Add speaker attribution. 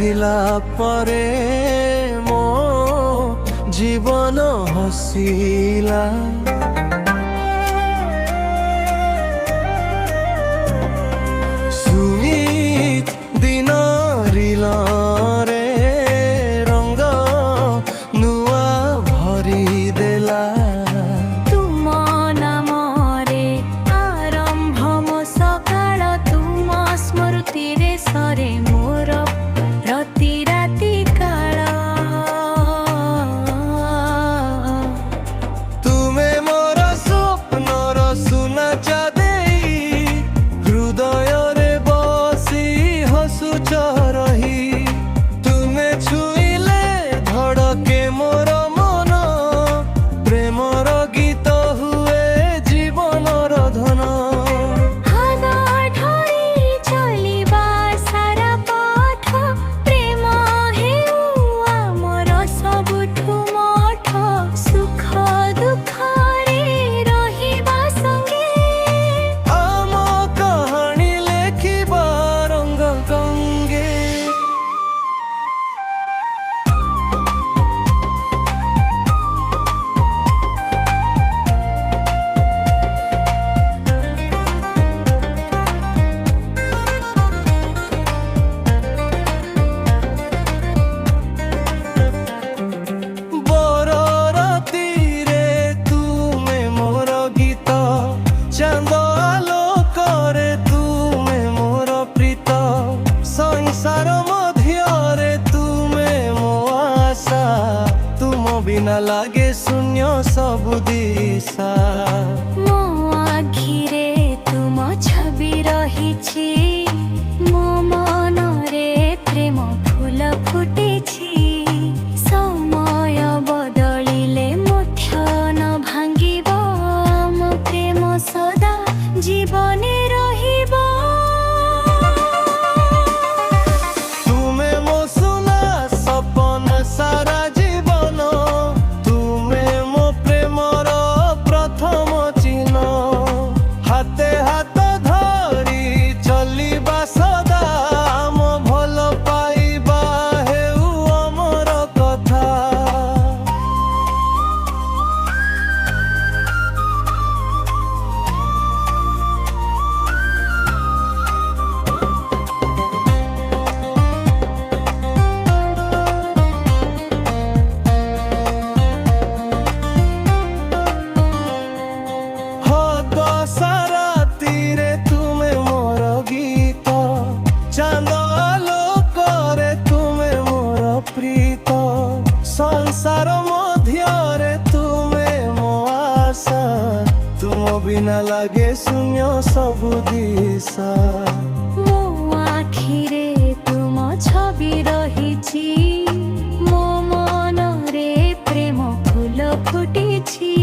Speaker 1: ଆସିଲା ପରେ ମୋ ଜୀବନ ହସିଲା। ସୁଇଟ୍ ଦିନ ରିଲରେ ରଙ୍ଗ ନୂଆ ଭରିଦେଲା।
Speaker 2: ତୁମ ନାମରେ ଆରମ୍ଭ ମୋ ସକାଳ, ତୁମ ସ୍ମୃତିରେ ସରେ ମୋର ରତି ରାତି କାଳ।
Speaker 1: ତୁମେ ମୋର ସ୍ୱପ୍ନର ସୁନା ଚାନ୍ଦେଇ ହୃଦୟରେ ବସି ହସୁଛ ରହି। ତୁମେ ଛୁଇଁଲେ ଧଡ଼କେ ମୋର ମନ, ପ୍ରେମର ଗୀତ ହୁଏ ଜୀବନର ଧନ।
Speaker 2: ହାତ ଧରି ଚାଲିବା ସାରା ପଥ, ପ୍ରେମ ହେଉ ଆମର ସବୁଠୁ ମଠ। ସୁଖ ଦୁଃଖରେ ରହିବା ସଙ୍ଗେ,
Speaker 1: ଆମ କାହାଣୀ ଲେଖିବା ରଙ୍ଗ ଗଙ୍ଗେ। ବର ରାତିରେ ତୁମେ ମୋର ଗୀତ, ଚାନ୍ଦ ଆଲୋକରେ ତୁମେ ମୋର ପ୍ରୀତ। ସଂସାର ମଧ୍ୟରେ ତୁମେ ମୋ ଆଶା, ତୁମ ବିନା ଲାଗେ ଶୂନ୍ୟ ସବୁ ଦିଶା।
Speaker 2: ମୋ ଆଖିରେ ତୁମ ଛବି ରହିଛି, ମୋ ମନରେ ପ୍ରେମ ଫୁଲ ଫୁଟିଛି। ସମୟ ବଦଳିଲେ ମଧ୍ୟ ନ ଭାଙ୍ଗିବ, ଆମ ପ୍ରେମ ସଦା ଜୀବନେ ରହିବ।
Speaker 1: ତୁମେ ମୋ ସୁନା ସପନ ସାରା ଜୀବନ, ତୁମେ ମୋ ପ୍ରେମର ପ୍ରଥମ ଚିହ୍ନ। ହାତେ ହାତ ଧରି ଚଲିବା ସଦା, ଆମ ଭଲ ପାଇବା ହେଉ ଅମର କଥା। ହଦ ସାରା ରାତିରେ ତୁମେ ମୋର ଗୀତ, ଚାନ୍ଦ ଆଲୋକରେ ତୁମେ ମୋର ପ୍ରୀତ। ସଂସାର ମଧ୍ୟରେ ତୁମେ ମୋ ଆଶା, ତୁମ ବିନା ଲାଗେ ଶୂନ୍ୟ ସବୁ ଦିଶା।
Speaker 2: ମୋ ଆଖିରେ ତୁମ ଛବି ରହିଛି, ମୋ ମନରେ ପ୍ରେମ ଫୁଲ ଫୁଟିଛି।